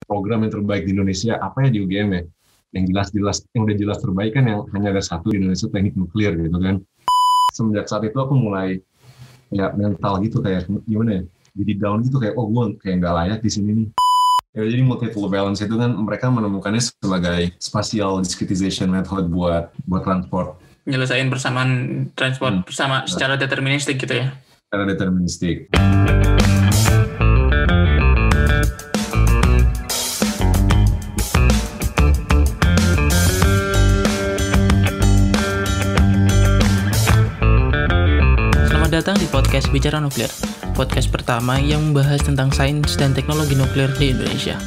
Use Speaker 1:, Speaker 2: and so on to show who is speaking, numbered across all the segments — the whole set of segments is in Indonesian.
Speaker 1: program yang terbaik di Indonesia apa ya di UGM ya? Yang jelas-jelas, yang udah jelas terbaik kan yang hanya ada satu di Indonesia, teknik nuklir gitu kan. Semenjak saat itu aku mulai ya mental gitu kayak gimana ya? Jadi down gitu kayak gue kayak nggak layak di sini nih. Ya, jadi multiple balance itu kan mereka menemukannya sebagai spatial discretization method buat transport.
Speaker 2: Nyelesain persamaan transport bersama secara deterministik gitu ya?
Speaker 1: Secara deterministik.
Speaker 2: Selamat datang di podcast Bicara Nuklir, podcast pertama yang membahas tentang sains dan teknologi nuklir di Indonesia.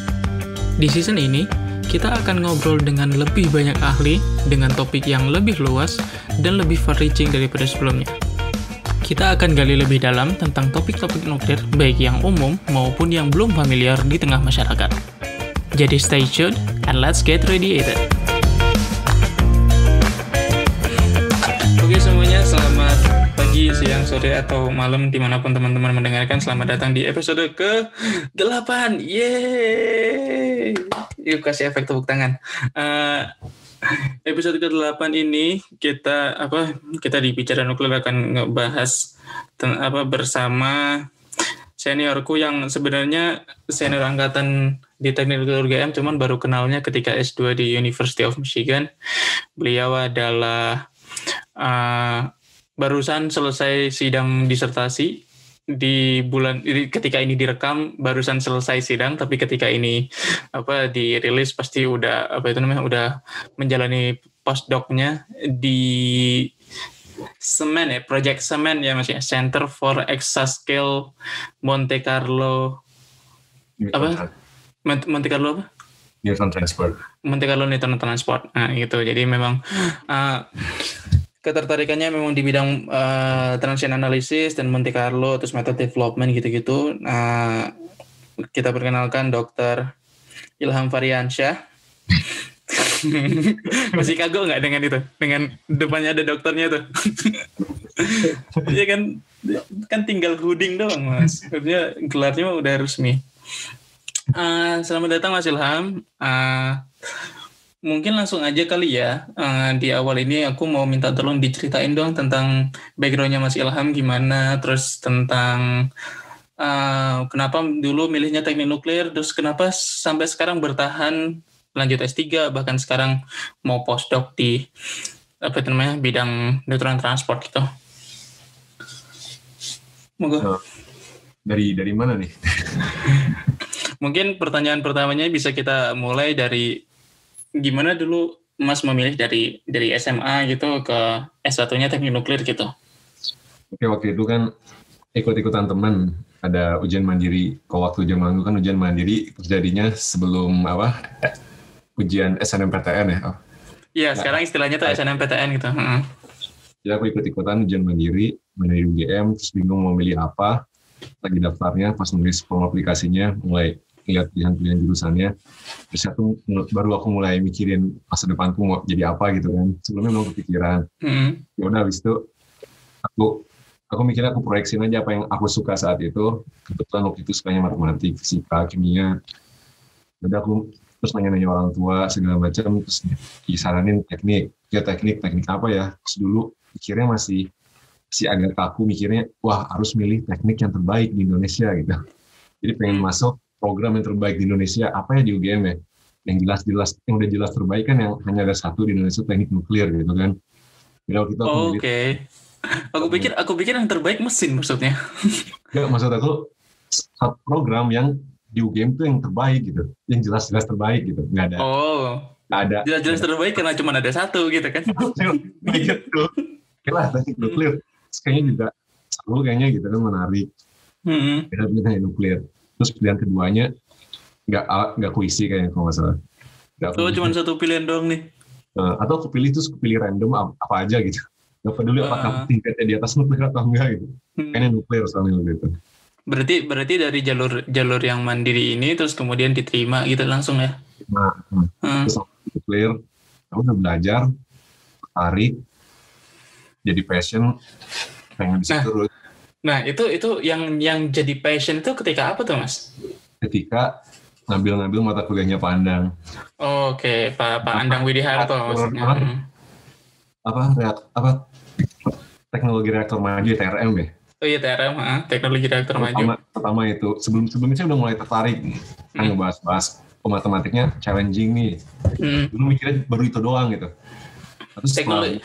Speaker 2: Di season ini, kita akan ngobrol dengan lebih banyak ahli, dengan topik yang lebih luas, dan lebih far-reaching daripada sebelumnya. Kita akan gali lebih dalam tentang topik-topik nuklir, baik yang umum maupun yang belum familiar di tengah masyarakat. Jadi stay tuned, and let's get radiated. Oke semuanya, selamat pagi, siang, sore, atau malam dimanapun teman-teman mendengarkan. Selamat datang di episode ke-8. Yeay! Yuk kasih efek tepuk tangan. Episode ke-8 ini kita di Bicara Nuklir akan ngebahas bersama seniorku yang sebenarnya senior angkatan di Teknik Nuklir UGM, cuman baru kenalnya ketika S2 di University of Michigan. Beliau adalah barusan selesai sidang disertasi ketika ini direkam barusan selesai sidang, tapi ketika ini dirilis pasti udah menjalani postdoc-nya di Project Semen ya Mas ya, Center for Exascale Monte Carlo Monte Carlo
Speaker 1: Neutron Transport.
Speaker 2: Monte Carlo Neutron Transport. Nah, gitu. Jadi memang ketertarikannya memang di bidang transition analysis dan Monte Carlo, terus method development gitu-gitu. Kita perkenalkan Dr. Ilham Variansyah. Masih kagok nggak dengan itu? Dengan depannya ada dokternya tuh. Iya kan tinggal hooding doang Mas. Sebenarnya gelarnya udah resmi. Selamat datang Mas Ilham. Mungkin langsung aja kali ya, di awal ini aku mau minta tolong diceritain dong tentang background-nya Mas Ilham gimana, terus tentang kenapa dulu milihnya teknik nuklir, terus kenapa sampai sekarang bertahan lanjut S3, bahkan sekarang mau postdoc di bidang neutron transport gitu. Moga.
Speaker 1: Dari mana nih?
Speaker 2: Mungkin pertanyaan pertamanya bisa kita mulai dari gimana dulu Mas memilih dari SMA gitu ke S1-nya teknik nuklir gitu?
Speaker 1: Oke, waktu itu kan ikut-ikutan teman ada ujian mandiri. Kalau waktu zaman dulu kan ujian mandiri terjadinya sebelum ujian SNMPTN ya.
Speaker 2: Iya, sekarang istilahnya tuh SNMPTN gitu.
Speaker 1: Jadi aku ikut-ikutan ujian mandiri UGM, terus bingung mau milih apa. Lagi daftarnya, pas nulis form aplikasinya, mulai lihat pilihan-pilihan jurusannya. Terus baru aku mulai mikirin masa depanku mau jadi apa gitu kan. Sebelumnya belum kepikiran. Ya udah, habis itu aku mikirnya aku proyeksiin aja apa yang aku suka saat itu. Kebetulan waktu itu sukanya matematik, fisika, kimia. Jadi aku terus nanya-nanya orang tua segala macam, terus disaranin teknik apa ya. Terus dulu mikirnya masih agak kaku, mikirnya wah harus milih teknik yang terbaik di Indonesia gitu. Jadi pengen masuk program yang terbaik di Indonesia apa ya di UGM ya, yang jelas-jelas, yang udah jelas terbaik kan yang hanya ada satu di Indonesia, teknik nuklir gitu kan. Jadi waktu itu aku milih.
Speaker 2: Aku pikir yang terbaik mesin maksudnya.
Speaker 1: Enggak, maksud aku satu program yang di UGM tuh yang terbaik gitu, yang jelas-jelas terbaik gitu, nggak ada
Speaker 2: jelas-jelas terbaik karena cuma ada satu gitu kan.
Speaker 1: Gitu. Oke lah, teknik nuklir kayaknya juga seru kayaknya gitu kan, menarik. Kita pilih teknik nuklir. Terus pilihan keduanya nggak kuisi kayaknya kalau nggak salah.
Speaker 2: Cuma satu pilihan doang nih.
Speaker 1: Atau aku pilih random apa aja gitu. Nggak peduli apakah tingkatnya di atas nuklir atau enggak gitu. Kayaknya nuklir soalnya gitu.
Speaker 2: Berarti dari jalur yang mandiri ini terus kemudian diterima gitu langsung ya?
Speaker 1: Terus nuklir, aku udah belajar, tarik, jadi passion, pengen di situ terus.
Speaker 2: Nah itu yang jadi passion itu ketika apa tuh Mas?
Speaker 1: Ketika ngambil mata kuliahnya Pak Andang.
Speaker 2: Oke, Pak Andang Widiharto maksudnya.
Speaker 1: Apa teknologi reaktor maju TRM ya?
Speaker 2: Oh iya TRM, teknologi reaktor maju.
Speaker 1: Pertama itu sebelumnya saya udah mulai tertarik kan ngebahas matematiknya challenging nih. Dulu mikirnya baru itu doang gitu.
Speaker 2: Teknologi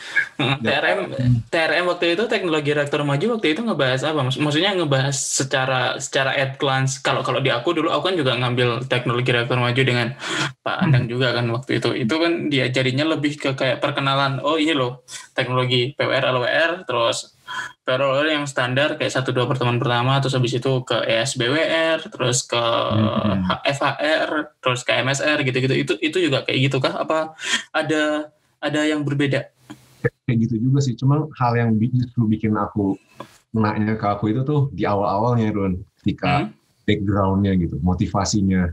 Speaker 2: TRM waktu itu teknologi reaktor maju waktu itu ngebahas apa? Maksudnya ngebahas secara at glance. Kalau di aku dulu aku kan juga ngambil teknologi reaktor maju dengan Pak Andang juga kan waktu itu. Itu kan diajarinya lebih ke kayak perkenalan. Oh ini loh teknologi PWR LWR, terus PWR yang standar kayak 1-2 pertemuan pertama, terus habis itu ke ESBWR, terus ke FHR, terus ke MSR gitu-gitu. Itu juga kayak gitu kah? Apa ada yang berbeda?
Speaker 1: Kayak gitu juga sih, cuma hal yang justru bikin aku nanya ke aku itu tuh di awal-awalnya Ron, ketika background-nya gitu, motivasinya.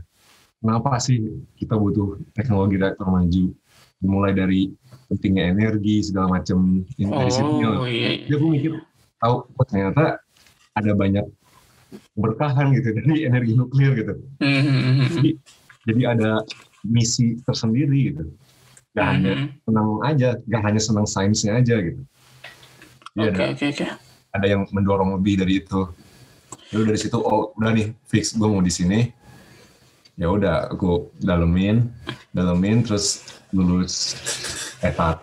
Speaker 1: Kenapa sih kita butuh teknologi reaktor maju? Dimulai dari pentingnya energi, segala macam. Dari situ
Speaker 2: iya.
Speaker 1: Jadi aku mikir, ternyata ada banyak keberkahan gitu dari energi nuklir gitu. Jadi ada misi tersendiri gitu. Gak hanya senang aja, gak hanya senang sainsnya aja gitu.
Speaker 2: Oke.
Speaker 1: Ada yang mendorong lebih dari itu. Lalu dari situ, udah nih fix gue mau di sini. Ya udah, aku dalemin, terus lulus S1.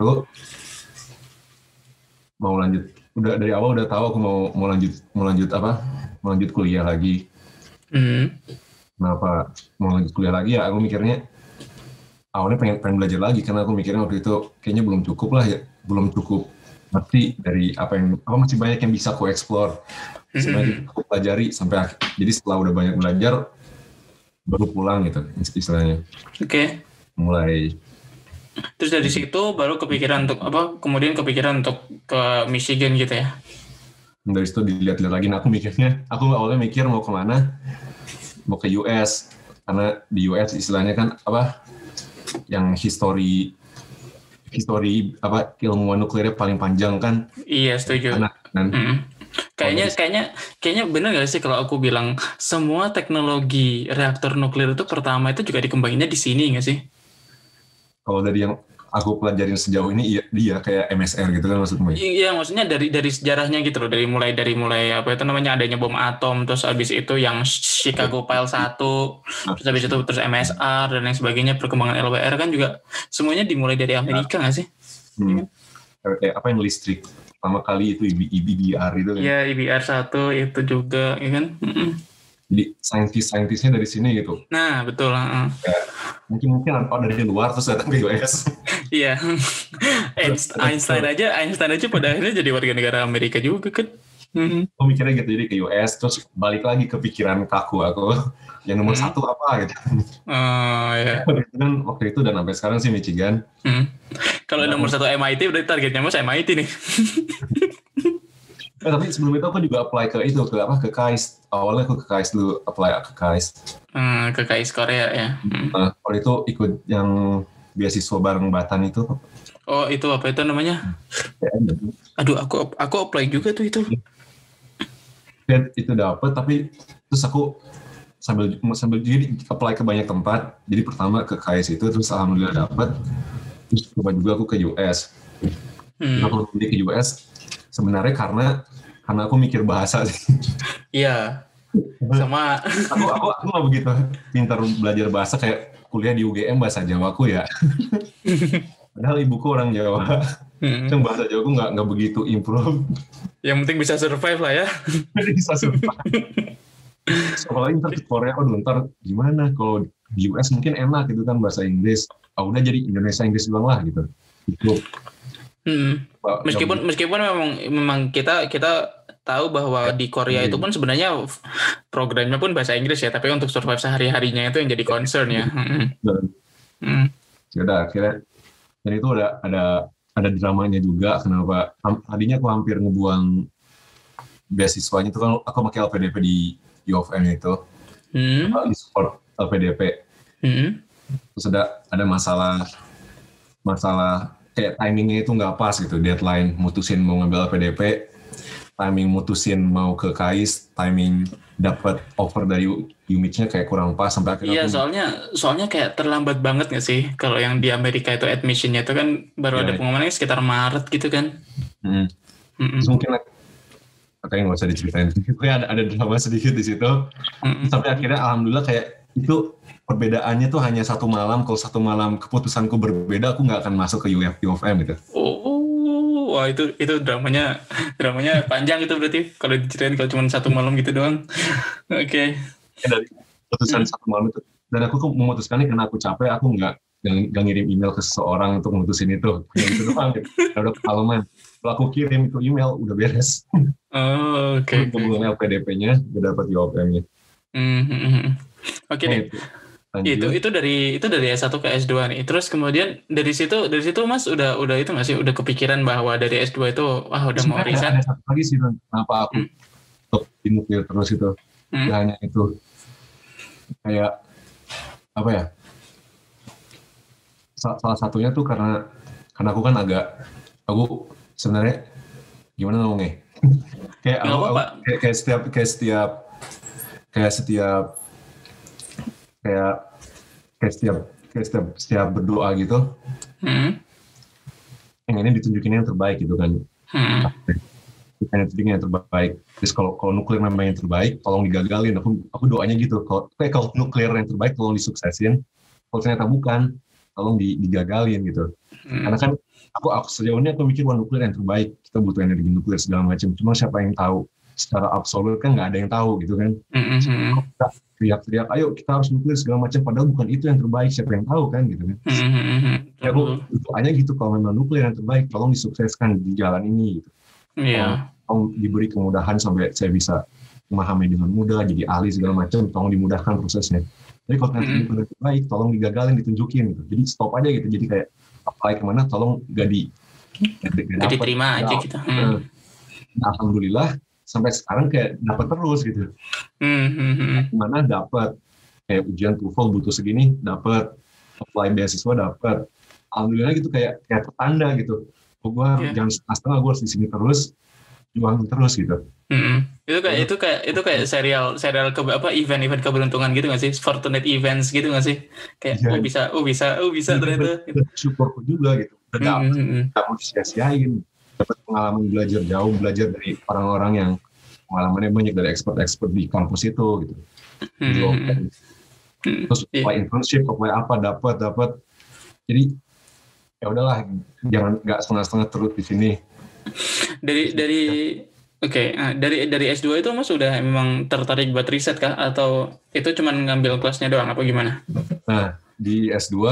Speaker 1: Mau lanjut, udah dari awal udah tahu aku mau lanjut kuliah lagi. Kenapa mau lanjut kuliah lagi ya? Aku mikirnya awalnya pengen belajar lagi karena aku mikirnya waktu itu kayaknya belum cukup ngerti dari apa masih banyak yang bisa aku explore, masih aku pelajari sampai akhir. Jadi setelah udah banyak belajar baru pulang gitu istilahnya.
Speaker 2: Oke.
Speaker 1: Mulai.
Speaker 2: Terus dari situ baru kepikiran untuk kemudian kepikiran untuk ke Michigan gitu ya?
Speaker 1: Dari situ dilihat-lihat lagi. Nah, aku awalnya mikir mau kemana? Mau ke US karena di US istilahnya kan yang histori ilmuwan nuklirnya paling panjang kan?
Speaker 2: Iya, setuju. Kayaknya benar nggak sih kalau aku bilang semua teknologi reaktor nuklir itu pertama itu juga dikembanginnya di sini nggak sih?
Speaker 1: Kalau dari yang aku pelajarin sejauh ini dia kayak MSR gitu kan maksudnya?
Speaker 2: Iya, maksudnya dari sejarahnya gitu loh, dari mulai adanya bom atom, terus habis itu yang Chicago Pile 1, terus habis itu terus MSR dan lain sebagainya, perkembangan LWR kan juga semuanya dimulai dari Amerika nggak sih?
Speaker 1: Kayak apa yang listrik pertama kali itu IBR itu kan?
Speaker 2: Iya, IBR 1 itu juga, ya kan?
Speaker 1: Jadi saintisnya dari sini gitu.
Speaker 2: Nah, betul.
Speaker 1: Mungkin dari luar terus datang ke US.
Speaker 2: Iya. Einstein aja pada akhirnya jadi warga negara Amerika juga kan.
Speaker 1: Aku mikirnya gitu, jadi ke US terus balik lagi ke pikiran kaku aku yang nomor 1 apa gitu.
Speaker 2: Iya.
Speaker 1: Waktu itu dan sampai sekarang sih Michigan.
Speaker 2: Kalau nomor 1 MIT berarti targetnya mas MIT nih.
Speaker 1: Tapi sebelum itu aku juga apply ke KAIS. Awalnya aku ke KAIS dulu, ke KAIS.
Speaker 2: Ke KAIS Korea ya.
Speaker 1: Kalau itu ikut yang beasiswa bareng Batan itu.
Speaker 2: Oh, itu apa itu namanya? Aduh, aku apply juga tuh itu.
Speaker 1: Itu dapet, tapi terus aku sambil jadi apply ke banyak tempat. Jadi pertama ke KAIS itu, terus alhamdulillah dapet. Terus coba juga aku ke US. Aku pilih ke US sebenarnya karena aku mikir bahasa sih.
Speaker 2: Iya. Sama
Speaker 1: aku nggak begitu pintar belajar bahasa, kayak kuliah di UGM bahasa Jawa aku ya. Padahal ibuku orang Jawa. Cuma bahasa Jawa aku nggak begitu improve.
Speaker 2: Yang penting bisa survive lah ya.
Speaker 1: Bisa survive. Apalagi ntar ke Korea, ntar gimana? Kalau di US mungkin enak gitu kan bahasa Inggris. Udah jadi Indonesia Inggris doang lah gitu. Itu.
Speaker 2: Meskipun memang kita tahu bahwa di Korea itu pun sebenarnya programnya pun bahasa Inggris ya, tapi untuk survive sehari-harinya itu yang jadi concern ya.
Speaker 1: Udah akhirnya, dan itu ada dramanya juga. Kenapa? Tadinya aku hampir ngebuang beasiswanya itu kan, aku pakai LPDP di U of M itu, di support LPDP. Terus ada masalah kayak timingnya itu nggak pas gitu, deadline mutusin mau ngambil LPDP. timing mutusin mau ke KAIS, timing dapat offer dari UMIC-nya kayak kurang pas sampai akhirnya
Speaker 2: Iya, soalnya kayak terlambat banget nggak sih? Kalau yang di Amerika itu admission-nya itu kan baru ada pengumumannya sekitar Maret gitu kan?
Speaker 1: Terus mungkin kayaknya nggak usah diceritain. Kayak ada drama sedikit di situ. Sampai akhirnya alhamdulillah kayak itu perbedaannya tuh hanya 1 malam. Kalau 1 malam keputusanku berbeda, aku nggak akan masuk ke UFM gitu.
Speaker 2: Oh, wah itu dramanya panjang itu berarti kalau diceritain kalau cuma 1 malam gitu doang. Oke.
Speaker 1: Dari keputusan 1 malam itu. Dan aku memutuskannya karena aku capek, aku nggak ngirim email ke seseorang untuk memutusin itu. Yang itu doang gitu. Udah pengalaman. Kalau aku kirim itu email, udah beres.
Speaker 2: Oh, oke.
Speaker 1: Hubungan LPDP-nya, udah dapat UFM-nya.
Speaker 2: Oke deh. Itu dari S1 ke S2 nih. Terus kemudian dari situ Mas udah itu nggak sih, udah kepikiran bahwa dari S2 itu udah mau riset?
Speaker 1: Ada satu lagi sih kenapa aku untuk di nuklir terus itu. Gak hanya itu. Kayak apa ya? Salah satunya tuh karena aku kan aku sebenarnya gimana ngomongnya? kayak setiap berdoa gitu, yang ini ditunjukin yang terbaik gitu kan. Yang terbaik. Terus kalau nuklir memang yang terbaik, tolong digagalin. Aku doanya gitu. Kalau nuklir yang terbaik, tolong disuksesin. Kalau ternyata bukan, tolong digagalin gitu. Karena kan aku sejauh ini aku mikir nuklir yang terbaik. Kita butuh energi nuklir segala macam. Cuma siapa yang tahu? Secara absolut kan nggak ada yang tahu gitu kan. Kita teriak-teriak, ayo kita harus nuklir segala macam. Padahal bukan itu yang terbaik. Siapa yang tahu kan gitu kan. Ya aku doanya gitu. Kalau memang nuklir yang terbaik, tolong disukseskan di jalan ini gitu. Tolong diberi kemudahan sampai saya bisa memahami dengan mudah, jadi ahli segala macam, tolong dimudahkan prosesnya. Jadi kalau nanti benar baik, tolong digagalin, ditunjukin gitu. Jadi stop aja gitu. Jadi kayak apply kemana, tolong gak
Speaker 2: diterima aja kita.
Speaker 1: Alhamdulillah sampai sekarang kayak dapat terus gitu. Mana dapat kayak ujian TOEFL butuh segini, dapat apply beasiswa dapat. Alhamdulillah gitu kayak pertanda gitu. Gue jangan setengah, gue harus di sini terus, juang terus gitu.
Speaker 2: Itu kayak serial event keberuntungan gitu nggak sih, fortunate events gitu nggak sih, kayak bisa ternyata.
Speaker 1: Syukur juga gitu, nggak mau sia-siain, dapat pengalaman belajar dari orang-orang yang pengalamannya banyak, dari expert di kampus itu gitu. Terus apply internship, apply apa dapat, jadi ya udahlah, jangan nggak setengah-setengah terus di sini.
Speaker 2: Dari S2 itu Mas udah memang tertarik buat riset kah, atau itu cuma ngambil kelasnya doang apa gimana?
Speaker 1: Nah, di S2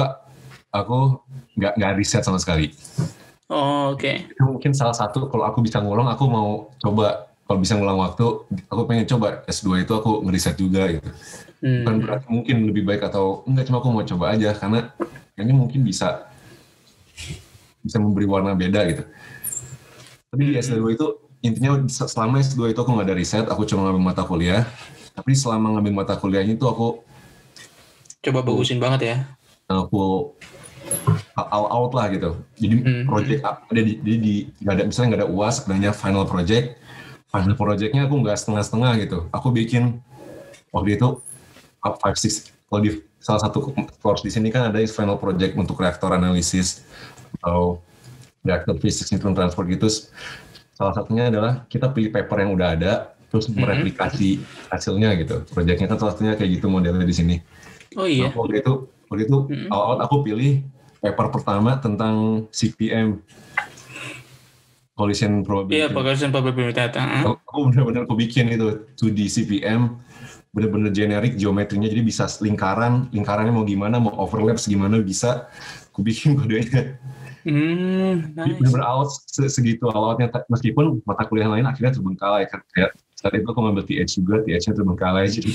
Speaker 1: aku nggak riset sama sekali.
Speaker 2: Oh, oke.
Speaker 1: Itu mungkin salah satu, kalau aku bisa ngulang, aku mau coba, kalau bisa ngulang waktu, aku pengen coba S2 itu aku ngeriset juga gitu. Bukan berarti mungkin lebih baik atau enggak, cuma aku mau coba aja, karena kayaknya mungkin bisa memberi warna beda gitu. Tapi di S2 itu intinya selama S2 itu aku nggak ada riset, aku cuma ngambil mata kuliah. Tapi selama ngambil mata kuliahnya itu aku
Speaker 2: coba bagusin banget ya.
Speaker 1: Aku all out lah gitu. Jadi project ada nggak ada, misalnya nggak ada UAS, adanya final project. Final projectnya aku nggak setengah-setengah gitu. Aku bikin waktu itu 5-6. Kalau di salah satu course di sini kan ada final project untuk reaktor analisis atau reaktor fisik neutron transport gitu. Salah satunya adalah kita pilih paper yang udah ada, terus mereplikasi hasilnya gitu. Proyeknya kan salah satunya kayak gitu modelnya di sini.
Speaker 2: Oh iya.
Speaker 1: Nah, waktu itu awal aku pilih paper pertama tentang CPM, collision probability.
Speaker 2: Iya, collision probability.
Speaker 1: Aku benar-benar bikin itu 2D CPM, benar-benar generik geometrinya, jadi bisa lingkarannya mau gimana, mau overlap segimana bisa. Aku bikin kodenya.
Speaker 2: Nice.
Speaker 1: Benar-benar awal segitu awalnya, meskipun mata kuliah lain akhirnya terbengkalai kan, kayak saat itu aku ngambil TH juga, TH-nya terbengkalai jadi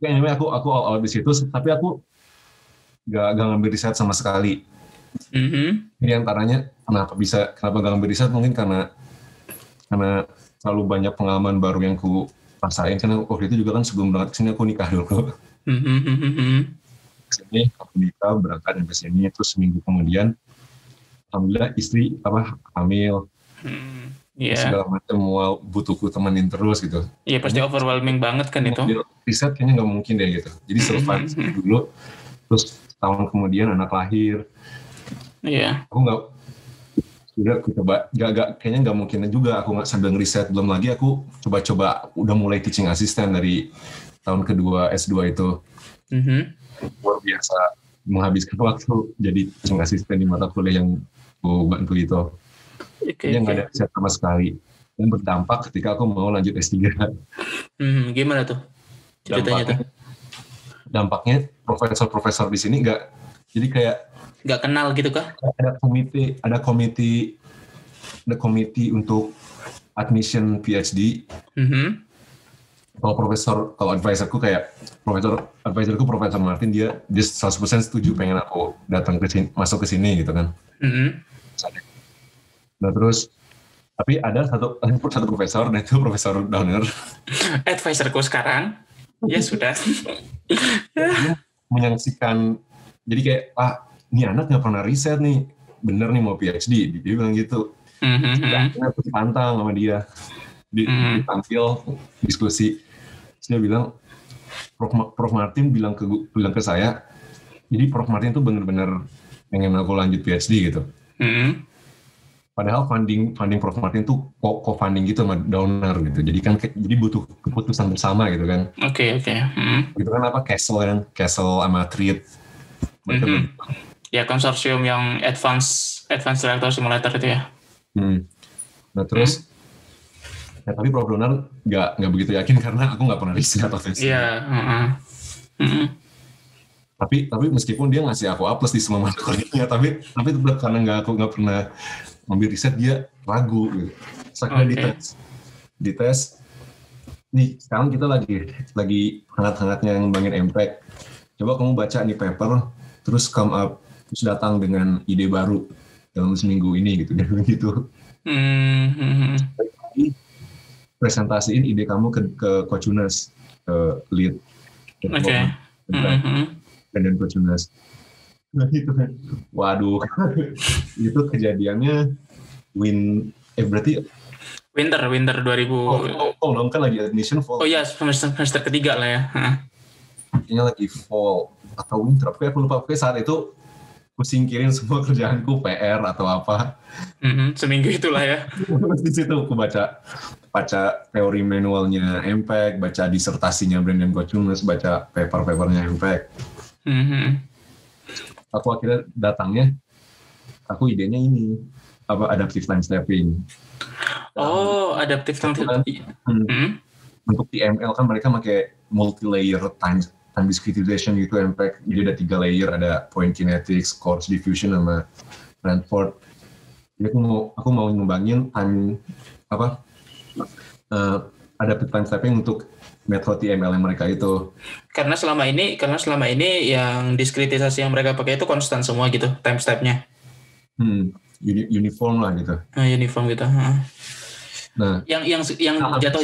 Speaker 1: kayaknya aku awal di situ, tapi aku gak ngambil riset sama sekali. Ini antaranya kenapa gak ngambil riset, mungkin karena terlalu banyak pengalaman baru yang aku rasain, karena waktu itu juga kan sebelum berangkat kesini aku nikah dulu. Sini aku nikah, berangkat sampai sini, terus seminggu kemudian alhamdulillah istri hamil.
Speaker 2: Iya.
Speaker 1: segala macam mau butuhku temenin terus gitu.
Speaker 2: Iya pasti overwhelming banget kan itu.
Speaker 1: Riset kayaknya nggak mungkin deh gitu. Jadi survive dulu, terus tahun kemudian anak lahir.
Speaker 2: Iya.
Speaker 1: Aku nggak, sudah aku coba, kayaknya nggak mungkin juga aku nggak sambil ngeriset. Belum lagi aku coba-coba udah mulai teaching assistant dari tahun kedua S2 itu. Luar biasa menghabiskan waktu jadi teaching assistant di mata kuliah yang aku bantu itu. Dia nggak ada riset sama sekali. Dan berdampak ketika aku mau lanjut S3.
Speaker 2: Gimana tuh ceritanya tuh?
Speaker 1: Dampaknya profesor-profesor di sini nggak, jadi kayak
Speaker 2: nggak kenal gitu kah?
Speaker 1: Ada komite untuk admission PhD. Kalau advisorku Profesor Martin, dia 100% setuju pengen aku datang ke sini, masuk ke sini gitu kan. Nah terus tapi ada satu profesor, dan itu Profesor Downer.
Speaker 2: Advisorku sekarang, ya sudah.
Speaker 1: Dia menyaksikan, jadi kayak ini anak nggak pernah riset nih, bener nih mau PhD, dia bilang gitu. Aku dipantang sama dia, ditampil diskusi. Terus dia bilang, Prof Martin bilang ke saya, jadi Prof Martin tuh bener-bener pengen aku lanjut PhD gitu. Padahal funding Prof Martin tuh co-funding gitu sama donor gitu. Jadi kan jadi butuh keputusan bersama gitu kan.
Speaker 2: Oke.
Speaker 1: Gitu kan Castle sama Treat.
Speaker 2: Ya konsorsium yang advanced reactor simulator itu ya.
Speaker 1: Nah terus tapi Prof Donor nggak begitu yakin karena aku nggak pernah riset atau
Speaker 2: Iya.
Speaker 1: Tapi meskipun dia ngasih aku A+ di semua mata kuliahnya, tapi tetap karena aku nggak pernah ngambil riset, dia ragu gitu. Setelah dites nih, sekarang kita lagi hangat-hangatnya ngembangin impact. Coba kamu baca nih paper, terus come up, terus datang dengan ide baru dalam seminggu ini gitu. Presentasiin ide kamu ke Coach Yunus, ke lead. Dan Coach Yunus. Nah itu kan, waduh, itu kejadiannya berarti
Speaker 2: winter 2000.
Speaker 1: Fall kan lagi admission fall.
Speaker 2: Oh iya, semester ketiga lah ya.
Speaker 1: Kayaknya lagi fall atau winter, aku lupa. Pokoknya saat itu aku singkirin semua kerjaanku, PR atau apa.
Speaker 2: Seminggu itulah ya.
Speaker 1: Di situ aku baca teori manualnya Impact, baca disertasinya Brandon Coach Yunus, baca paper-papernya Impact. Aku akhirnya datangnya, aku idenya ini adaptive time stepping.
Speaker 2: Adaptive time stepping.
Speaker 1: Untuk TML kan mereka pakai multi-layer time discretization gitu, Impact. Jadi ada 3 layer, ada point kinetics, coarse diffusion, sama Randford. Jadi aku mau ngembangin adaptive time stepping untuk metode TML yang mereka itu.
Speaker 2: Karena selama ini yang diskritisasi yang mereka pakai itu konstan semua gitu, time step-nya.
Speaker 1: Uniform lah gitu.
Speaker 2: Uniform gitu. Nah, yang jatuh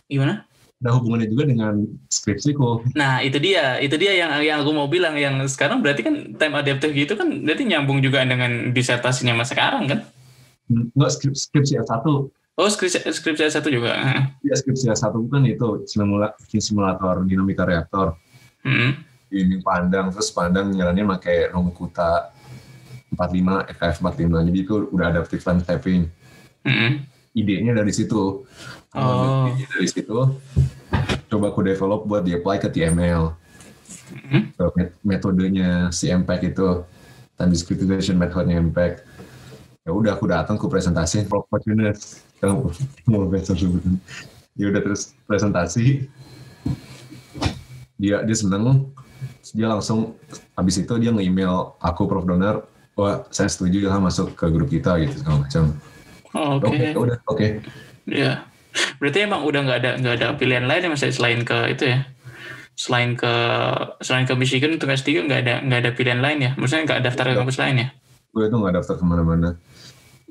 Speaker 2: gimana?
Speaker 1: Ada hubungannya juga dengan skripsiku.
Speaker 2: Nah, itu dia yang aku mau bilang, yang sekarang berarti kan time adaptive gitu kan berarti nyambung juga dengan disertasinya mas sekarang kan?
Speaker 1: Enggak, skripsi S1.
Speaker 2: Oh, skripsi S1 juga.
Speaker 1: Iya, skripsi S1 kan itu simulator dinamika reaktor. Ini pandang nyaranin pakai Romkuta 45, FKF 45. Jadi itu udah adaptive time stepping. Idenya dari situ. Dari situ coba aku develop buat di-apply ke TML. Metodenya si Impact itu, time discretization methodenya Impact. Ya udah, aku datang, aku presentasiin Prof Yunus. Ya udah, terus presentasi, dia seneng, dia langsung habis itu dia nge-email aku, Prof Donor, wah saya setuju lah masuk ke grup kita gitu segala macam. Oke.
Speaker 2: Iya, berarti emang udah nggak ada pilihan lain ya mas, selain ke itu ya, selain ke Michigan untuk S3 nggak ada pilihan lain ya, maksudnya nggak daftar ke kampus lain ya?
Speaker 1: Gue itu nggak daftar kemana-mana.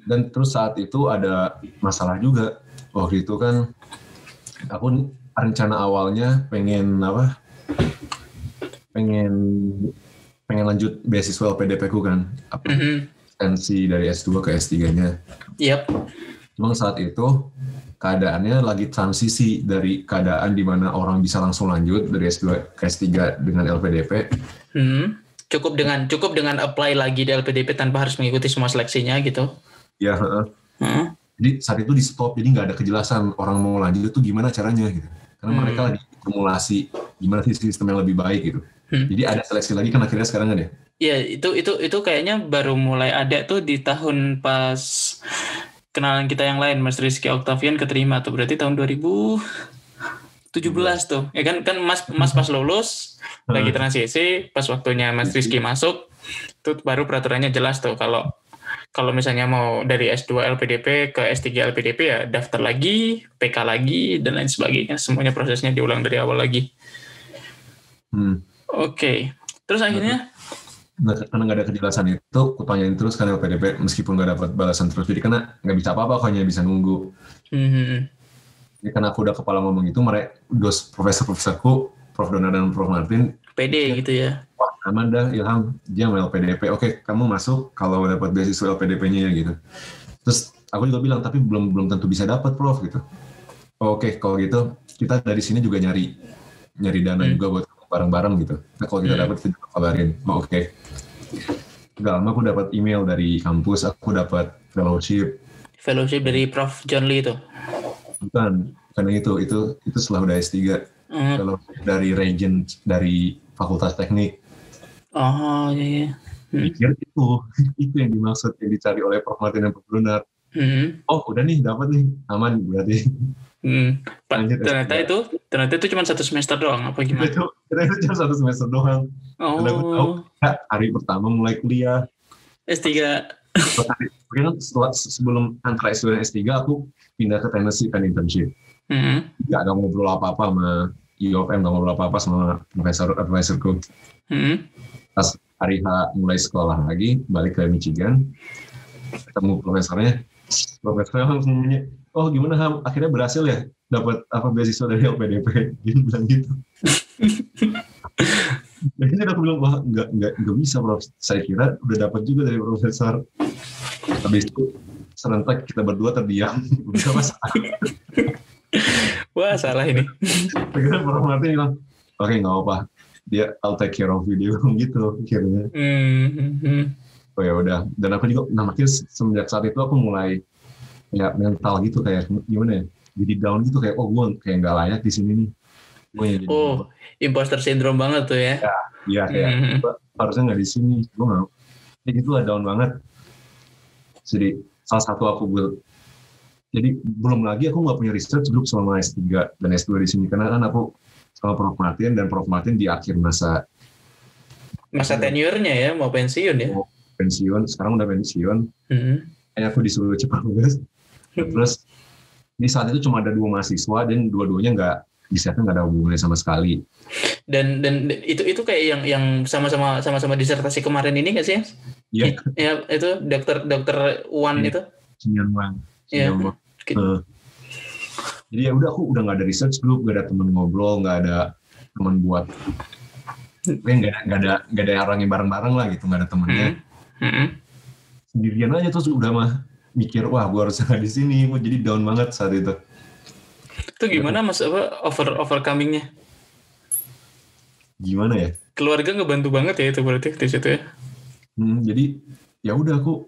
Speaker 1: Dan terus saat itu ada masalah juga. Waktu itu kan aku rencana awalnya pengen lanjut beasiswa LPDP ku kan, ekstensi dari S2 ke S3-nya.
Speaker 2: Yep.
Speaker 1: Cuma saat itu keadaannya lagi transisi dari keadaan di mana orang bisa langsung lanjut dari S2 ke S3 dengan LPDP.
Speaker 2: Cukup dengan apply lagi di LPDP tanpa harus mengikuti semua seleksinya gitu.
Speaker 1: Ya, jadi saat itu di stop, jadi nggak ada kejelasan orang mau lanjut itu gimana caranya gitu. Karena mereka lagi formulasi gimana sih sistem yang lebih baik gitu. Jadi ada seleksi lagi kan akhirnya sekarang ada.
Speaker 2: Iya, itu kayaknya baru mulai ada tuh di tahun pas kenalan kita yang lain, Mas Rizky Octavian keterima tuh, berarti tahun 2017 tuh. Ya kan Mas pas lulus lagi transisi, pas waktunya Mas Rizky masuk, tuh baru peraturannya jelas tuh kalau misalnya mau dari S2 LPDP ke S3 LPDP ya daftar lagi, PK lagi dan lain sebagainya. Semuanya prosesnya diulang dari awal lagi. Oke. Terus akhirnya
Speaker 1: karena nggak ada kejelasan itu, aku tanyain terus kan LPDP meskipun nggak dapat balasan terus, jadi karena nggak bisa apa-apa, aku hanya bisa nunggu. Jadi karena aku udah kepala ngomong itu, mereka profesor-profesorku, Prof. Dona dan Prof. Martin,
Speaker 2: PD gitu ya.
Speaker 1: Wah, aman dah Ilham, dia mau LPDP, oke kamu masuk kalau dapat beasiswa LPDP-nya ya gitu. Terus aku juga bilang, tapi belum tentu bisa dapat Prof gitu. Oke, kalau gitu kita dari sini juga nyari dana juga buat bareng-bareng gitu. Nah, kalau kita dapat kita kabarin. Oke. Gak lama aku dapat email dari kampus, aku dapat fellowship.
Speaker 2: Fellowship dari Prof. John Lee itu?
Speaker 1: Bukan, karena itu setelah udah S3. Fellowship dari Regent, dari Fakultas Teknik.
Speaker 2: Oh iya.
Speaker 1: Pikir itu yang dimaksud, yang dicari oleh Prof. Martin dan Prof. Donar. Oh udah nih, dapat nih, aman berarti.
Speaker 2: Ternyata itu cuma 1 semester doang apa gimana?
Speaker 1: Ternyata itu cuma 1 semester doang. Dan aku tahu hari pertama mulai kuliah
Speaker 2: S3.
Speaker 1: Karena sebelum antara S2 dan S3 aku pindah ke Tennessee kan internship. Gak ngobrol apa-apa sama UofM, gak ngobrol apa-apa sama profesorku. Pas hari H mulai sekolah lagi, balik ke Michigan, ketemu profesornya langsung nanya, oh gimana Ham, akhirnya berhasil ya dapat beasiswa dari LPDP, gitu bilang gitu. Jadi aku bilang, wah nggak bisa Prof, saya kira udah dapat juga dari profesor. Habis itu serentak kita berdua terdiam, udah masalah.
Speaker 2: Wah salah ini.
Speaker 1: Akhirnya Prof Martin bilang, oke nggak apa, dia I'll take care of you, dia bilang gitu akhirnya. Oh ya udah, dan aku juga, makin semenjak saat itu aku mulai ya mental gitu, kayak gimana ya, jadi down gitu, kayak gue kayak nggak layak di sini nih.
Speaker 2: Imposter syndrome banget tuh ya.
Speaker 1: Iya kayak harusnya nggak di sini, gue nggak, kayak gitu lah, down banget. Jadi salah satu jadi belum lagi aku nggak punya research group selama S3 dan S2 di sini, karena kan aku sama Prof Martin, dan Prof Martin di akhir masa
Speaker 2: tenurnya ya, mau pensiun ya.
Speaker 1: Pensiun, sekarang udah pensiun. Kayaknya aku disuruh cepat lulus. Terus di saat itu cuma ada 2 mahasiswa dan dua-duanya nggak ada hubungannya sama sekali.
Speaker 2: Dan itu kayak yang sama-sama disertasi kemarin ini nggak sih?
Speaker 1: Iya.
Speaker 2: Ya itu dokter Wan itu.
Speaker 1: Cinyan Wang.
Speaker 2: Iya.
Speaker 1: Jadi ya udah, aku udah nggak ada research group, nggak ada teman ngobrol, nggak ada teman buat, nggak ada orang yang bareng-bareng lah gitu, nggak ada temennya. Sendirian aja, terus udah mah mikir, wah gue harus ada di sini, gue jadi down banget saat itu.
Speaker 2: Itu gimana Mas overcoming-nya?
Speaker 1: Gimana ya?
Speaker 2: Keluarga ngebantu banget ya itu berarti di situ ya.
Speaker 1: Jadi ya udah, aku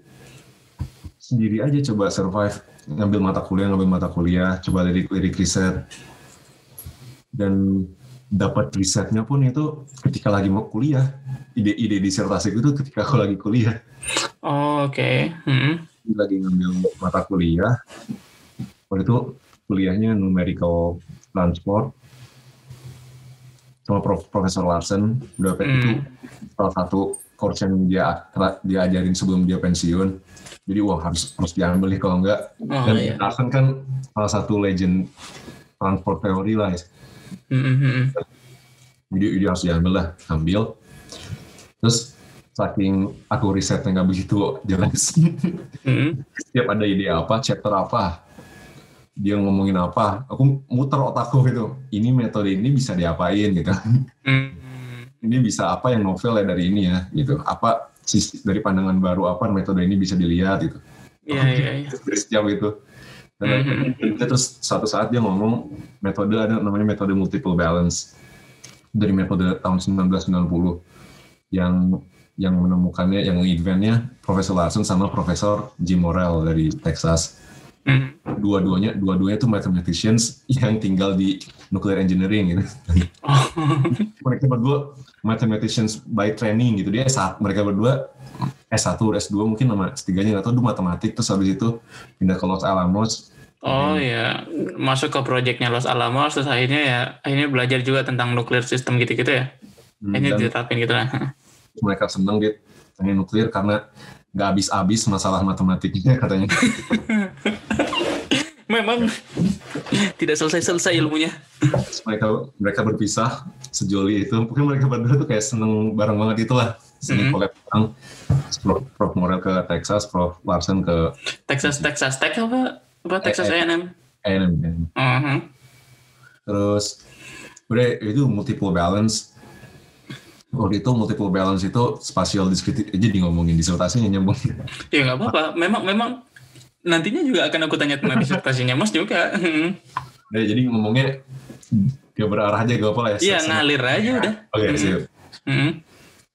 Speaker 1: sendiri aja coba survive, ngambil mata kuliah, coba lirik riset, dan dapat risetnya pun itu ketika lagi mau kuliah. Ide disertasi itu ketika aku lagi kuliah.
Speaker 2: Oh, oke.
Speaker 1: Lagi ngambil mata kuliah, waktu itu kuliahnya numerical transport sama Profesor Larsen. Udah itu salah satu course yang dia ajarin sebelum dia pensiun. Jadi wah harus diambil nih kalau enggak. Dan Larsen kan salah satu legend transport teori lah. Jadi harus diambil lah, ambil. Terus saking aku risetnya nggak begitu jelas, setiap ada ide apa, chapter apa, dia ngomongin apa, aku muter otakku gitu, ini metode ini bisa diapain gitu, ini bisa apa yang novel ya dari ini ya gitu, apa dari pandangan baru apa metode ini bisa dilihat gitu.
Speaker 2: Iya.
Speaker 1: Dari setiap itu, Dan terus suatu saat dia ngomong metode ada namanya metode multiple balance dari metode tahun 1990 yang menemukannya, yang eventnya Profesor Larson sama Profesor Jim Morrell dari Texas. Dua-duanya itu mathematicians yang tinggal di nuclear engineering gitu. Mereka berdua mathematicians by training gitu. Mereka berdua S1, S2 mungkin sama S3-nya atau dua matematik, terus habis itu pindah ke Los Alamos.
Speaker 2: Oh ya, masuk ke proyeknya Los Alamos, terus akhirnya belajar juga tentang nuclear system gitu-gitu ya. Akhirnya diterapin gitu lah.
Speaker 1: Mereka senang dia pengen nuklir karena nggak habis-habis masalah matematiknya katanya.
Speaker 2: Memang tidak selesai ilmunya.
Speaker 1: Mereka berpisah sejoli itu. Mungkin mereka berdua tuh kayak seneng bareng banget itulah. Seneng collab bareng. Prof Morrell ke Texas, Prof Larson ke
Speaker 2: Texas Tech apa Texas A&M.
Speaker 1: Terus udah itu multiple balance. Waktu itu multiple balance itu spatial discrete, jadi ngomongin disertasinya nyambung.
Speaker 2: Ya nggak apa-apa, memang nantinya juga akan aku tanya tentang disertasinya Mas juga.
Speaker 1: Ya, jadi ngomongnya gak berarah aja, gak apa lah ya.
Speaker 2: Iya, ngalir aja udah.
Speaker 1: Oke, siap.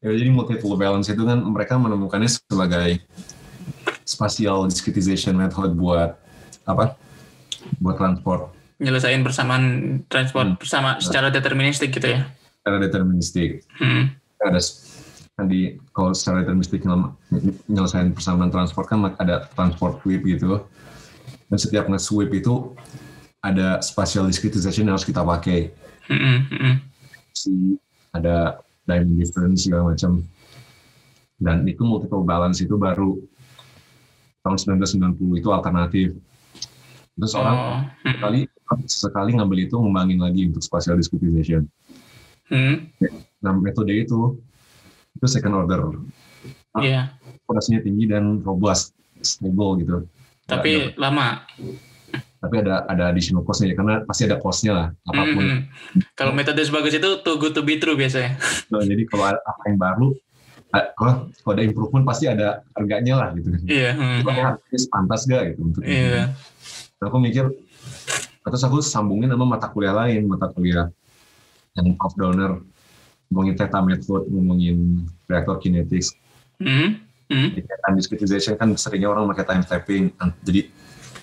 Speaker 1: Ya, jadi multiple balance itu kan mereka menemukannya sebagai spatial discretization method buat apa? Buat transport.
Speaker 2: Nyelesain persamaan transport bersama secara deterministik gitu ya.
Speaker 1: Secara deterministik. Ada kalau secara deterministik nyelesain persamaan transport kan ada transport sweep gitu. Dan setiap nge-sweep itu ada spatial discretization yang harus kita pakai. Ada diamond difference segala macam. Dan itu multiple balance itu baru tahun 1990 itu alternatif. Terus orang sekali ngambil itu ngembangin lagi untuk spatial discretization. Nah metode itu second order. Akurasinya tinggi dan robust, stable gitu.
Speaker 2: Tapi lama.
Speaker 1: Tapi ada additional cost-nya, karena pasti ada cost-nya lah apapun.
Speaker 2: Kalau metode sebagus itu too good to be true biasanya.
Speaker 1: Nah, jadi kalau apa yang baru, kalau ada improvement pasti ada harganya lah gitu.
Speaker 2: Iya.
Speaker 1: Harganya pantas gak gitu untuk ini. Nah, aku mikir, terus aku sambungin sama mata kuliah yang off donor, ngomongin theta method, ngomongin reactor kinetics. Time discretization kan seringnya orang pakai time stepping, jadi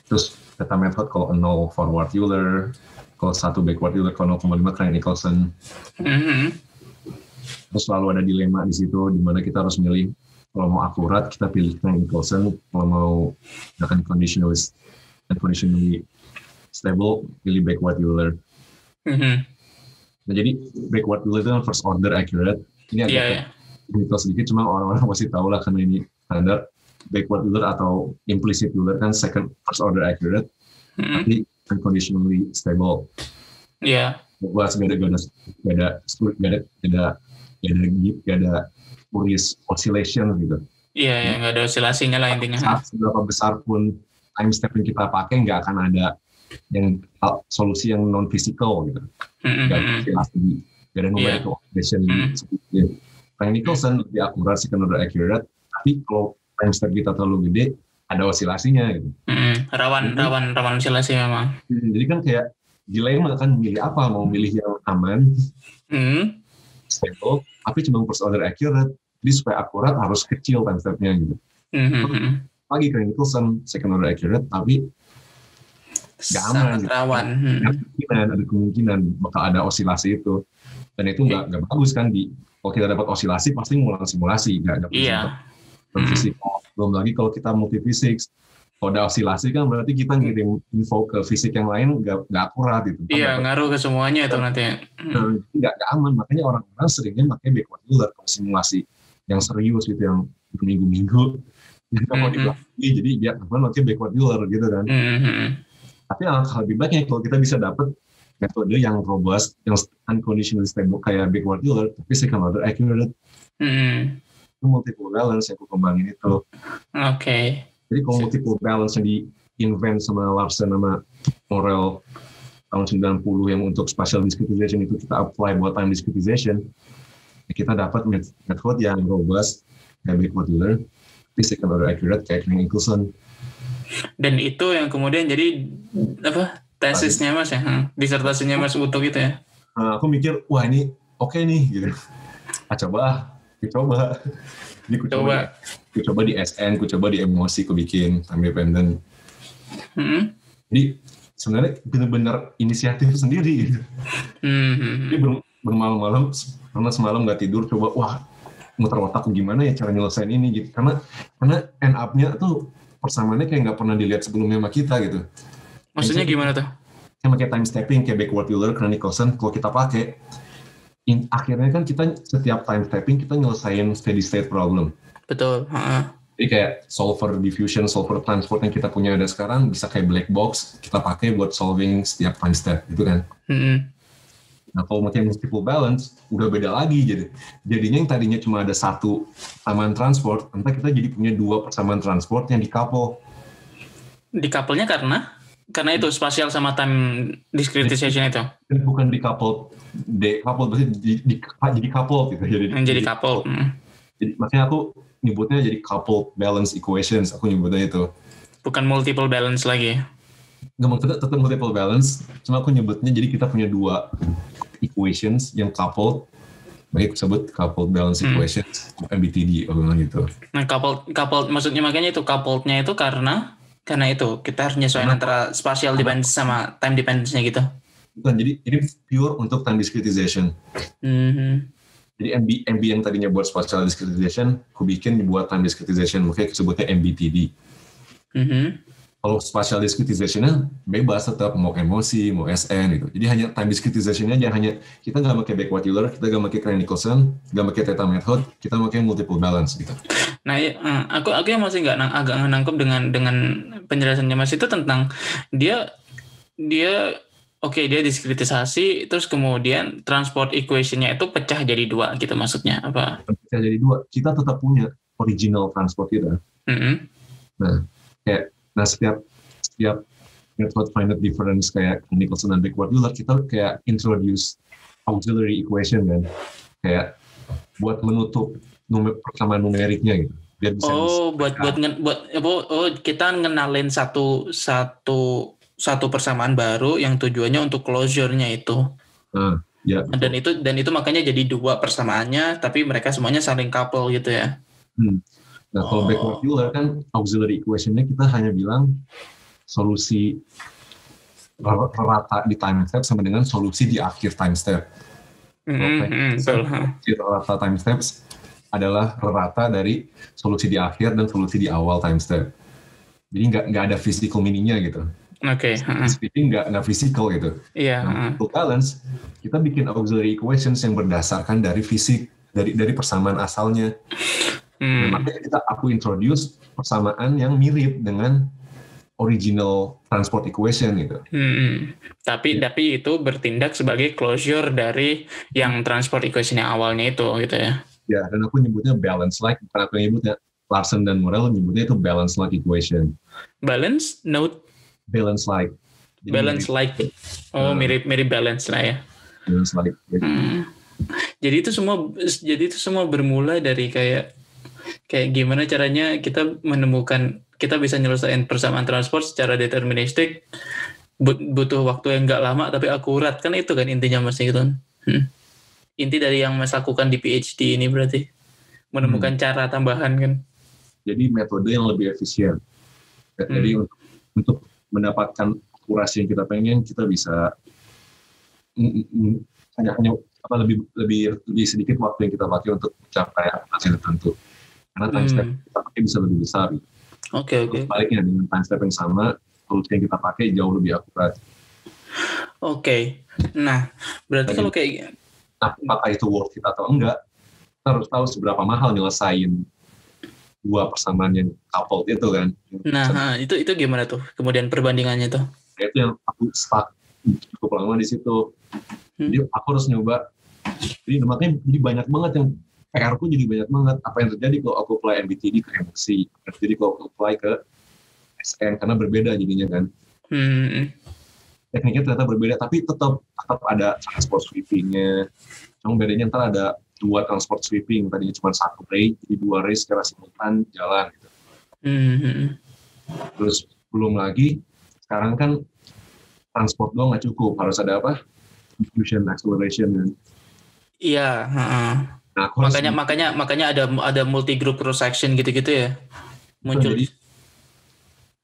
Speaker 1: terus theta method kalau 0 forward Euler, kalau 1 backward Euler, kalau 0,5 Krein-Nicolson. Terus selalu ada dilema di situ, di mana kita harus milih, kalau mau akurat kita pilih Krein-Nicolson, kalau mau conditionally stable pilih backward Euler. Nah, jadi backward Euler itu kan first order accurate. Ini agak technical sedikit, cuma orang-orang pasti tahu lah karena ini standar. Backward Euler atau implicit Euler kan first order accurate, tapi unconditionally stable.
Speaker 2: Iya.
Speaker 1: Buat gak ada Fourier oscillation gitu.
Speaker 2: Iya, nggak ada osilasinya lah intinya.
Speaker 1: Seberapa besar pun time step yang kita pakai, nggak akan ada yang solusi yang non physical gitu. Nggak ada numerical oscillation. Krein-Nicolson lebih akurat, second order accurate, tapi kalau time step kita terlalu gede, ada osilasinya gitu.
Speaker 2: Rawan osilasi memang.
Speaker 1: Jadi kan kayak dilema kan, milih apa, mau milih yang aman, stable, tapi cuma first order accurate, jadi supaya akurat harus kecil time step-nya gitu. Lagi Krein-Nicolson second order accurate, tapi nggak aman. Gitu.
Speaker 2: Rawan.
Speaker 1: Ada kemungkinan bakal ada osilasi itu, dan itu nggak bagus kan. Kalau kita dapat osilasi pasti ngulang simulasi, nggak bisa. Belum lagi kalau kita multifisik, kalau ada osilasi kan berarti kita ngirim info ke fisik yang lain nggak akurat gitu.
Speaker 2: Iya, ngaruh ke semuanya itu nanti.
Speaker 1: Nggak aman, makanya orang-orang seringnya pakai backward Euler kalau simulasi yang serius gitu, yang berminggu-minggu. Jadi kalau dibilang jadi dia pakai backward Euler gitu kan. Tapi alangkah lebih baiknya kalau kita bisa dapat metode yang robust, yang unconditionally stable kayak backward Euler, tapi second order accurate. Itu multiple balance yang aku kembangin itu.
Speaker 2: Oke.
Speaker 1: Jadi kalau multiple balance yang di-invent sama Larson sama Morrell tahun 90 yang untuk spatial discretization itu kita apply buat time discretization, kita dapat metode yang robust kayak backward Euler, tapi second order accurate kayak Krein-Nicolson.
Speaker 2: Dan itu yang kemudian jadi apa tesisnya Mas ya, disertasinya Mas Uto gitu ya.
Speaker 1: Nah, aku mikir, wah ini oke nih gitu. Coba. Jadi aku coba di SN, aku coba di emosi, aku bikin time dependent. Jadi sebenarnya benar-benar inisiatif sendiri gitu. Jadi bermalam-malam, karena semalam nggak tidur, coba wah muter otak gimana ya cara nyelesain ini gitu. Karena end up-nya tuh persamaannya kayak nggak pernah dilihat sebelumnya sama kita gitu.
Speaker 2: Maksudnya gimana tuh?
Speaker 1: Kayak pakai time stepping, kayak backward Euler, karena Nicholson, kalau kita pakai, akhirnya kan kita setiap time stepping kita nyelesain steady state problem.
Speaker 2: Betul.
Speaker 1: Jadi kayak solver diffusion, solver transport yang kita punya ada sekarang bisa kayak black box kita pakai buat solving setiap time step gitu kan. Nah kalau mau multiple balance udah beda lagi jadinya yang tadinya cuma ada satu persamaan transport, entah kita jadi punya dua persamaan transport yang dikouple.
Speaker 2: Dikouple-nya karena itu spatial sama time discretization itu.
Speaker 1: Bukan decoupled, berarti jadi coupled gitu.
Speaker 2: Jadi coupled.
Speaker 1: Jadi makanya aku nyebutnya jadi coupled balance equations, aku nyebutnya itu.
Speaker 2: Bukan multiple balance lagi.
Speaker 1: Nggak maksudnya tetap multiple balance, cuma aku nyebutnya jadi kita punya dua equations yang coupled, makanya aku sebut coupled balance equations, MBTD aku bilang gitu.
Speaker 2: Nah coupled maksudnya makanya itu couplednya itu karena itu kita harus nyesuaiin antara spatial dependence sama time dependence-nya gitu.
Speaker 1: Bukan, jadi ini pure untuk time discretization. Jadi MB yang tadinya buat spatial discretization, aku bikin buat time discretization, makanya aku sebutnya MBTD. Kalau spatial discretization-nya bebas tetap, mau emosi, mau SN gitu. Jadi hanya time discretization-nya aja, hanya kita nggak pakai backward Euler, kita nggak pakai Krein-Nicholson, nggak pakai theta method, kita pakai multiple balance gitu.
Speaker 2: Nah, aku yang masih agak nangkep dengan penjelasannya Mas itu tentang dia dia diskritisasi, terus kemudian transport equation-nya itu pecah jadi dua gitu maksudnya apa?
Speaker 1: Pecah jadi dua, kita tetap punya original transport kita. Nah, setiap method finite difference kayak Nicholson dan backward Euler, kita kayak introduce auxiliary equation kan, kayak buat menutup persamaan numeriknya gitu. Biar bisa
Speaker 2: kita ngenalin satu persamaan baru yang tujuannya untuk closure-nya itu.
Speaker 1: Ya,
Speaker 2: dan itu makanya jadi dua persamaannya, tapi mereka semuanya saling couple gitu ya.
Speaker 1: Nah, kalau backward Euler kan auxiliary equation-nya kita hanya bilang solusi rata di time step sama dengan solusi di akhir time step. Rata time steps adalah rata dari solusi di akhir dan solusi di awal time step. Jadi nggak ada physical meaning-nya gitu.
Speaker 2: Oke.
Speaker 1: Speaking nggak physical gitu.
Speaker 2: Iya.
Speaker 1: Untuk balance, kita bikin auxiliary equations yang berdasarkan dari fisik, dari persamaan asalnya. Nah, makanya aku introduce persamaan yang mirip dengan original transport equation gitu.
Speaker 2: Tapi itu bertindak sebagai closure dari yang transport equation yang awalnya itu gitu ya.
Speaker 1: Ya, dan aku nyebutnya balance like, bukan aku nyebutnya, Larson dan Morel nyebutnya itu balance like equation.
Speaker 2: Balance like.
Speaker 1: Jadi
Speaker 2: balance like. Oh, mirip balance lah ya.
Speaker 1: Balance like.
Speaker 2: Jadi itu semua bermula dari kayak gimana caranya kita bisa nyelesain persamaan transport secara deterministik, butuh waktu yang nggak lama tapi akurat, kan itu kan intinya Mas gitu. Inti dari yang Mas lakukan di PhD ini berarti menemukan cara tambahan kan. Jadi
Speaker 1: metode yang lebih efisien. Jadi untuk mendapatkan akurasi yang kita pengen, kita bisa hanya lebih sedikit waktu yang kita pakai untuk mencapai hasil tertentu. Karena time step kita pakai bisa lebih besar.
Speaker 2: Oke.
Speaker 1: Sebaliknya dengan time step yang sama, solusi yang kita pakai jauh lebih akurat.
Speaker 2: Oke. Nah, berarti kalau kayak
Speaker 1: apakah itu worth it atau enggak, kita harus tahu seberapa mahal nyelesain dua persamaan yang coupled itu kan.
Speaker 2: Nah, itu gimana tuh? Kemudian perbandingannya tuh?
Speaker 1: Itu yang aku stuck cukup lama di situ. Jadi aku harus nyoba. Jadi makanya banyak banget yang PR-ku jadi banyak banget. Apa yang terjadi kalau aku apply MBTD ke emosi? Apa yang terjadi kalau aku apply ke SN? Karena berbeda jadinya kan. Tekniknya ternyata berbeda, tapi tetap ada transport sweeping-nya. Cuma bedanya ntar ada dua transport sweeping, tadinya cuma satu ray, jadi dua ray secara simultan jalan gitu. Terus Belum lagi sekarang kan transport doang nggak cukup, harus ada apa? Diffusion acceleration kan.
Speaker 2: Iya,
Speaker 1: Nah, aku harus
Speaker 2: makanya ada multi group cross section gitu-gitu ya muncul.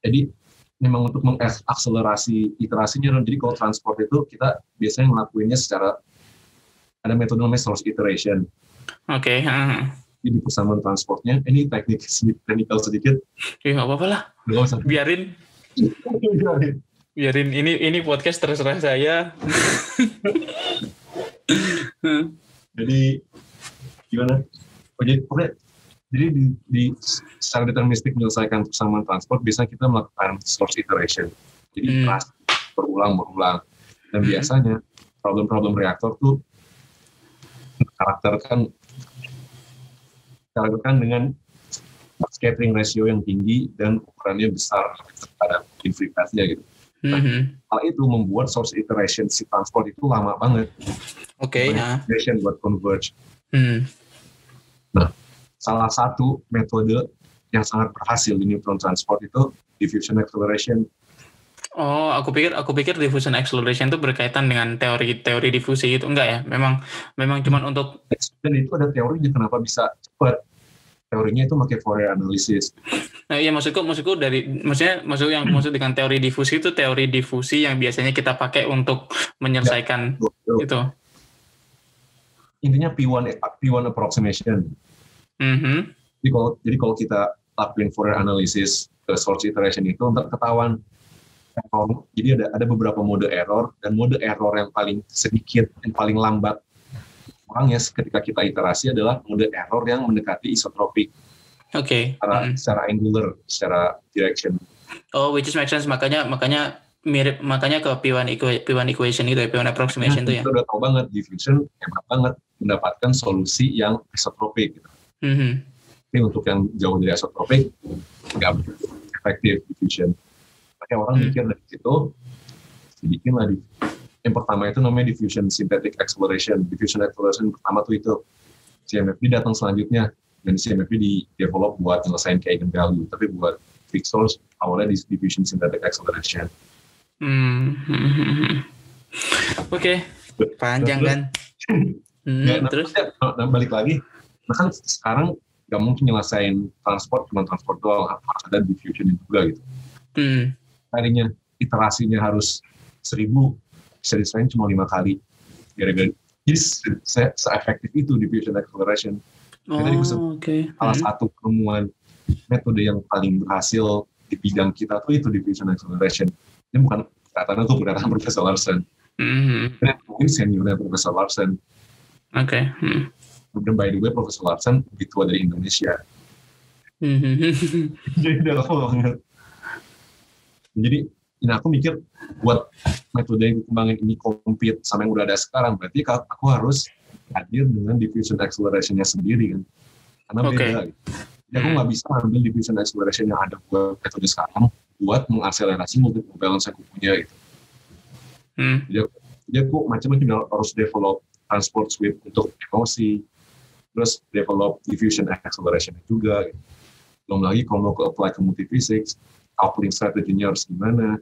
Speaker 1: Jadi memang untuk mengakselerasi iterasinya. Jadi kalau transport itu kita biasanya ngelakuinnya secara ada metode namanya source iteration.
Speaker 2: Oke.
Speaker 1: Jadi persamaan transportnya, ini technical sedikit.
Speaker 2: Nggak apa-apa lah. Biarin. Ini podcast terserah saya.
Speaker 1: Jadi gimana? Jadi di secara deterministik menyelesaikan persamaan transport, biasanya kita melakukan source iteration. Jadi berulang. Dan biasanya problem-problem reaktor tuh karakterkan dengan scattering ratio yang tinggi dan ukurannya besar pada infiltrasinya gitu. Hal itu membuat source iteration si transport itu lama banget.
Speaker 2: Oke.
Speaker 1: Buat converge. Nah, salah satu metode yang sangat berhasil di neutron transport itu diffusion acceleration.
Speaker 2: Oh, aku pikir diffusion acceleration itu berkaitan dengan teori difusi itu. Enggak ya? Memang cuma untuk,
Speaker 1: dan itu ada teorinya kenapa bisa cepat. Teorinya itu pakai Fourier analysis.
Speaker 2: Nah, iya maksud yang maksud dengan teori difusi itu teori difusi yang biasanya kita pakai untuk menyelesaikan itu.
Speaker 1: Intinya P1 approximation. Jadi kalau kita lakuin Fourier analysis ke source iteration itu untuk ketahuan. Jadi ada beberapa mode error, dan mode error yang paling sedikit, yang paling lambat orangnya ketika kita iterasi adalah mode error yang mendekati isotropik.
Speaker 2: Oke.
Speaker 1: Secara angular, secara direction.
Speaker 2: Oh, which is make sense. Makanya mirip, makanya ke P1 equation itu ya, P1 approximation itu ya.
Speaker 1: Kita udah tahu banget diffusion hebat banget mendapatkan solusi yang isotropik. Gitu. Tapi untuk yang jauh dari isotropik nggak efektif diffusion. Makanya orang mikir dari situ dibikinlah yang pertama itu namanya diffusion synthetic acceleration. Diffusion acceleration pertama tuh itu CMFD datang selanjutnya, dan CMFD di develop buat nyelesain ke eigenvalue, tapi buat fixed source awalnya di diffusion synthetic acceleration.
Speaker 2: Oke. Panjang kan. Terus
Speaker 1: balik lagi, kan sekarang nggak mungkin nyelesain transport cuma transport doang, harus ada diffusion juga gitu. Tadinya iterasinya harus 1000, bisa diselain cuma 5 kali. Gara-gara jadi se-efektif itu diffusion acceleration. Salah satu penemuan metode yang paling berhasil di bidang kita tuh itu diffusion acceleration. Ini bukan katakanlah tuh berdasarkan Profesor Larsen. Mungkin seniornya Profesor Larsen. Kemudian by the way Profesor Larsen lebih tua dari Indonesia. Jadi udah lama banget. Jadi aku mikir buat metode yang dikembangin ini compete sama yang udah ada sekarang, berarti aku harus hadir dengan diffusion acceleration-nya sendiri kan, karena beda gitu. Jadi aku nggak bisa ambil diffusion acceleration yang ada buat metode sekarang buat mengakselerasi multiple balance yang aku punya gitu. Jadi aku macam-macam harus develop transport sweep untuk emosi, terus develop diffusion acceleration juga gitu. Belum lagi kalau mau apply ke multiphysics, coupling strateginya harus gimana.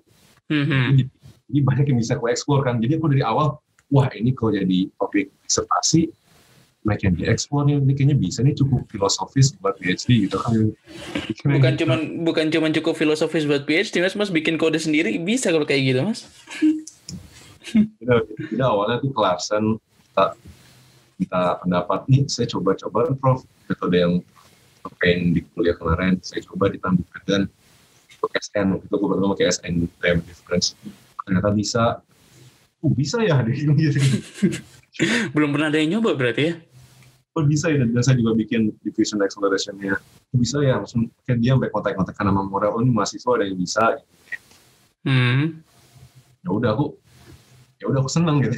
Speaker 1: Jadi banyak yang bisa aku explore kan. Jadi aku dari awal, wah ini kalau jadi topik disertasi, banyak yang di-explore nih, ini kayaknya bisa nih, cukup filosofis buat PhD gitu kan.
Speaker 2: Bukan cuman cukup filosofis buat PhD, mas bikin kode sendiri bisa kalau kayak gitu, mas.
Speaker 1: Jadi awalnya tuh Larsen minta pendapat nih, saya coba-coba Prof, metode yang pengen di kuliah kemarin, saya coba ditambahkan untuk SN, itu gue pertama pakai SN time difference, ternyata bisa ya gitu.
Speaker 2: Belum pernah ada yang nyoba berarti ya?
Speaker 1: Bisa ya, dan saya juga bikin diffusion acceleration-nya bisa ya, langsung kayak dia sampai kontak-kontak sama Morel, ini mahasiswa ada yang bisa gitu. Ya udah aku senang gitu.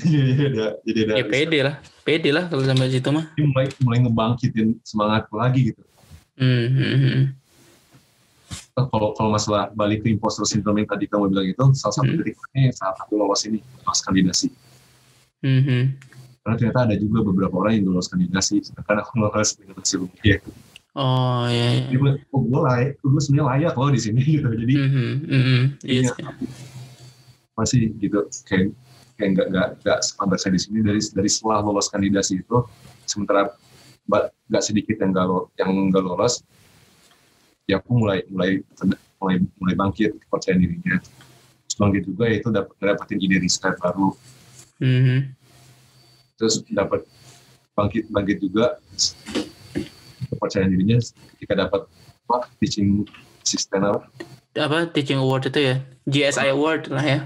Speaker 1: Jadi ada
Speaker 2: ya pede lah kalau sampai situ mah.
Speaker 1: Mulai ngebangkitin semangatku lagi gitu. Kalau masalah balik ke imposter syndrome yang tadi kamu bilang itu, salah satu titiknya saat aku lolos kandidasi. Karena ternyata ada juga beberapa orang yang lolos kandidasi, sedangkan aku lolos kandidasi rupiah.
Speaker 2: Oh ya.
Speaker 1: Dia bilang, oh gue sebenarnya layak loh di sini gitu. Jadi
Speaker 2: Iya.
Speaker 1: masih gitu kayak nggak sampai saya di sini dari setelah lolos kandidasi itu, sementara nggak sedikit yang nggak lolos, ya aku mulai bangkit kepercayaan dirinya. Terus bangkit juga itu dapetin ide riset baru. Terus dapat bangkit juga kepercayaan dirinya ketika dapat teaching assistant
Speaker 2: teaching award itu ya, GSI award lah ya.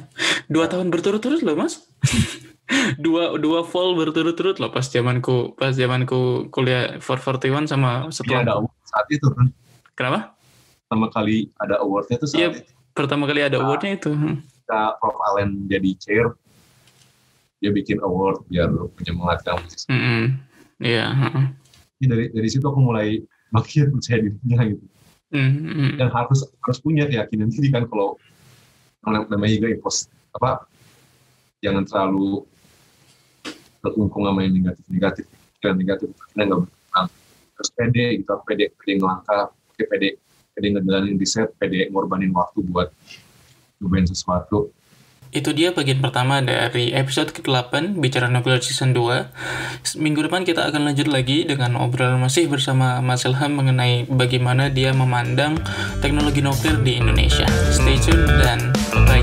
Speaker 2: 2 tahun berturut-turut loh mas. dua fall berturut-turut loh pas zamanku kuliah 441 sama setelah.
Speaker 1: Dia ada award saat itu kan.
Speaker 2: Kenapa?
Speaker 1: Pertama kali ada awardnya itu saat itu.
Speaker 2: Pertama kali ada awardnya itu.
Speaker 1: Prof. Allen jadi chair, dia bikin award biar menyemangatkan musisi.
Speaker 2: Iya.
Speaker 1: Dari situ aku mulai makin percaya dirinya gitu. Dan harus punya keyakinan diri kan, kalau namanya juga jangan terlalu terkungkung sama yang negatif karena nggak berkembang. Terus pede ngelangkah, pede ngejalanin riset, pede ngorbanin waktu buat nyobain sesuatu.
Speaker 2: Itu dia bagian pertama dari episode ke-8 Bicara Nuklir Season 2. Minggu depan kita akan lanjut lagi dengan obrolan masih bersama Mas Ilham mengenai bagaimana dia memandang teknologi nuklir di Indonesia. Stay tune dan bye.